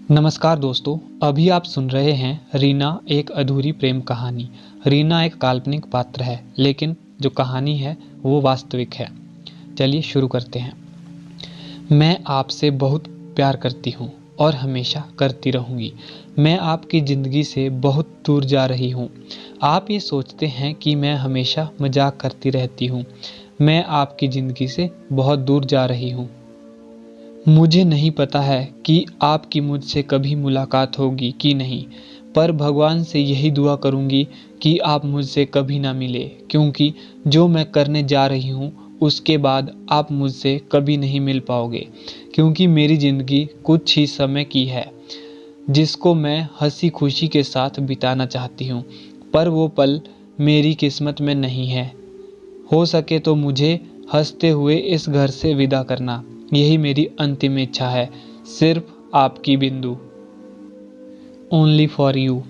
नमस्कार दोस्तों, अभी आप सुन रहे हैं रीना एक अधूरी प्रेम कहानी। रीना एक काल्पनिक पात्र है, लेकिन जो कहानी है वो वास्तविक है। चलिए शुरू करते हैं। मैं आपसे बहुत प्यार करती हूँ और हमेशा करती रहूँगी। मैं आपकी ज़िंदगी से बहुत दूर जा रही हूँ। आप ये सोचते हैं कि मैं हमेशा मजाक करती रहती हूँ। मैं आपकी ज़िंदगी से बहुत दूर जा रही हूँ। मुझे नहीं पता है कि आपकी मुझसे कभी मुलाकात होगी कि नहीं, पर भगवान से यही दुआ करूंगी कि आप मुझसे कभी ना मिले, क्योंकि जो मैं करने जा रही हूँ उसके बाद आप मुझसे कभी नहीं मिल पाओगे। क्योंकि मेरी ज़िंदगी कुछ ही समय की है, जिसको मैं हंसी खुशी के साथ बिताना चाहती हूँ, पर वो पल मेरी किस्मत में नहीं है। हो सके तो मुझे हंसते हुए इस घर से विदा करना, यही मेरी अंतिम इच्छा है। सिर्फ आपकी बिंदु। Only for you.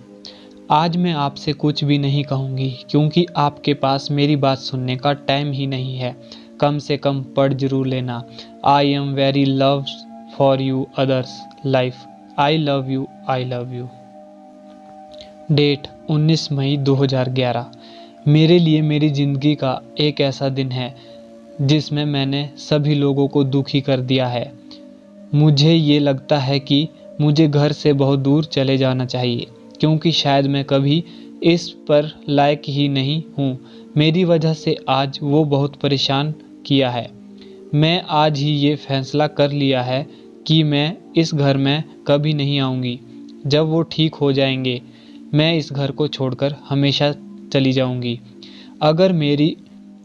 आज मैं आपसे कुछ भी नहीं कहूँगी, क्योंकि आपके पास मेरी बात सुनने का टाइम ही नहीं है। कम से कम पढ़ जरूर लेना। I am very love for you others life. I love you, I love you. Date 19 मई 2011। मेरे लिए मेरी ज़िंदगी का एक ऐसा दिन है जिसमें मैंने सभी लोगों को दुखी कर दिया है। मुझे ये लगता है कि मुझे घर से बहुत दूर चले जाना चाहिए, क्योंकि शायद मैं कभी इस पर लायक ही नहीं हूँ। मेरी वजह से आज वो बहुत परेशान किया है। मैं आज ही ये फैसला कर लिया है कि मैं इस घर में कभी नहीं आऊँगी। जब वो ठीक हो जाएंगे, मैं इस घर को छोड़कर हमेशा चली जाऊँगी। अगर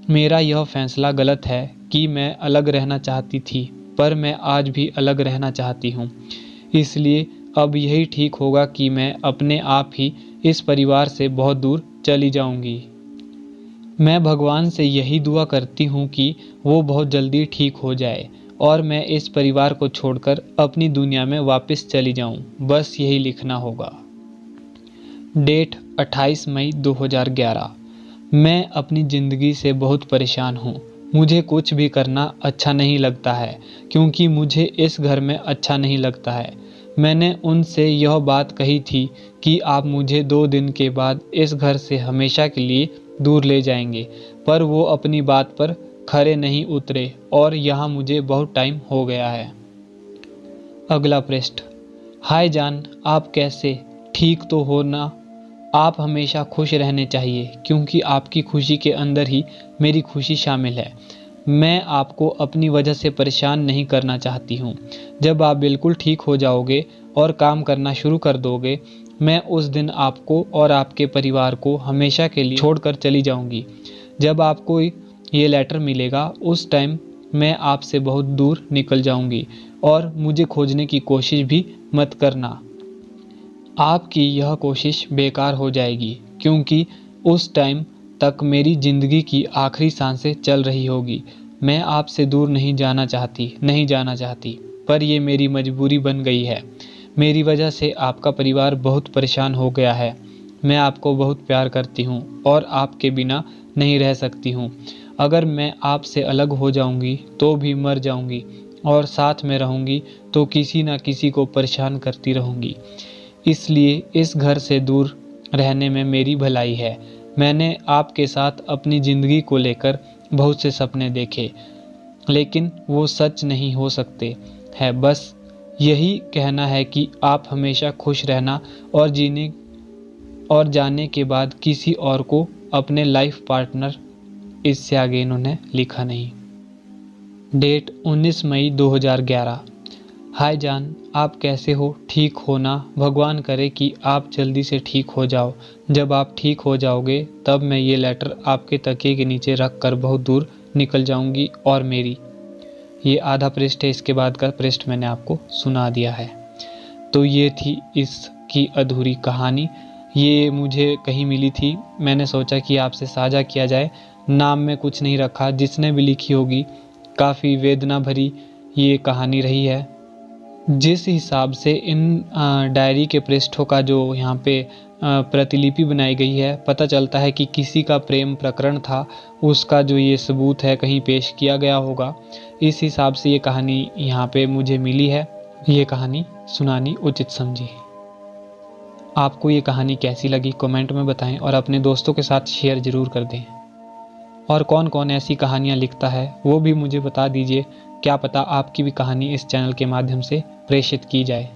मेरा यह फैसला गलत है कि मैं अलग रहना चाहती थी, पर मैं आज भी अलग रहना चाहती हूँ। इसलिए अब यही ठीक होगा कि मैं अपने आप ही इस परिवार से बहुत दूर चली जाऊँगी। मैं भगवान से यही दुआ करती हूँ कि वो बहुत जल्दी ठीक हो जाए और मैं इस परिवार को छोड़कर अपनी दुनिया में वापस चली जाऊँ। बस यही लिखना होगा। डेट 28 मई 2011। मैं अपनी ज़िंदगी से बहुत परेशान हूँ। मुझे कुछ भी करना अच्छा नहीं लगता है, क्योंकि मुझे इस घर में अच्छा नहीं लगता है। मैंने उनसे यह बात कही थी कि आप मुझे 2 दिन के बाद इस घर से हमेशा के लिए दूर ले जाएंगे, पर वो अपनी बात पर खरे नहीं उतरे और यहाँ मुझे बहुत टाइम हो गया है। अगला पृष्ठ। हाय जान, आप कैसे? ठीक तो हो ना? आप हमेशा खुश रहने चाहिए, क्योंकि आपकी खुशी के अंदर ही मेरी खुशी शामिल है। मैं आपको अपनी वजह से परेशान नहीं करना चाहती हूँ। जब आप बिल्कुल ठीक हो जाओगे और काम करना शुरू कर दोगे, मैं उस दिन आपको और आपके परिवार को हमेशा के लिए छोड़कर चली जाऊँगी। जब आपको ये लेटर मिलेगा, उस टाइम मैं आपसे बहुत दूर निकल जाऊँगी और मुझे खोजने की कोशिश भी मत करना। आपकी यह कोशिश बेकार हो जाएगी, क्योंकि उस टाइम तक मेरी ज़िंदगी की आखिरी सांसें चल रही होगी। मैं आपसे दूर नहीं जाना चाहती, पर ये मेरी मजबूरी बन गई है। मेरी वजह से आपका परिवार बहुत परेशान हो गया है। मैं आपको बहुत प्यार करती हूँ और आपके बिना नहीं रह सकती हूँ। अगर मैं आपसे अलग हो जाऊँगी तो भी मर जाऊँगी, और साथ में रहूँगी तो किसी न किसी को परेशान करती रहूँगी। इसलिए इस घर से दूर रहने में मेरी भलाई है। मैंने आपके साथ अपनी ज़िंदगी को लेकर बहुत से सपने देखे, लेकिन वो सच नहीं हो सकते हैं। बस यही कहना है कि आप हमेशा खुश रहना और जाने के बाद किसी और को अपने लाइफ पार्टनर। इससे आगे इन्होंने लिखा नहीं। डेट 19 मई 2011। हाय जान, आप कैसे हो? ठीक हो ना? भगवान करे कि आप जल्दी से ठीक हो जाओ। जब आप ठीक हो जाओगे, तब मैं ये लेटर आपके तकिए के नीचे रख कर बहुत दूर निकल जाऊंगी। और मेरी ये आधा पृष्ठ है, इसके बाद का पृष्ठ मैंने आपको सुना दिया है। तो ये थी इसकी अधूरी कहानी। ये मुझे कहीं मिली थी, मैंने सोचा कि आपसे साझा किया जाए। नाम में कुछ नहीं रखा। जिसने भी लिखी होगी, काफ़ी वेदना भरी ये कहानी रही है। जिस हिसाब से इन डायरी के पृष्ठों का जो यहाँ पे प्रतिलिपि बनाई गई है, पता चलता है कि किसी का प्रेम प्रकरण था, उसका जो ये सबूत है कहीं पेश किया गया होगा। इस हिसाब से ये कहानी यहाँ पे मुझे मिली है। ये कहानी सुनानी उचित समझी। आपको ये कहानी कैसी लगी कमेंट में बताएं और अपने दोस्तों के साथ शेयर ज़रूर कर दें। और कौन कौन ऐसी कहानियाँ लिखता है वो भी मुझे बता दीजिए, क्या पता आपकी भी कहानी इस चैनल के माध्यम से प्रेषित की जाए।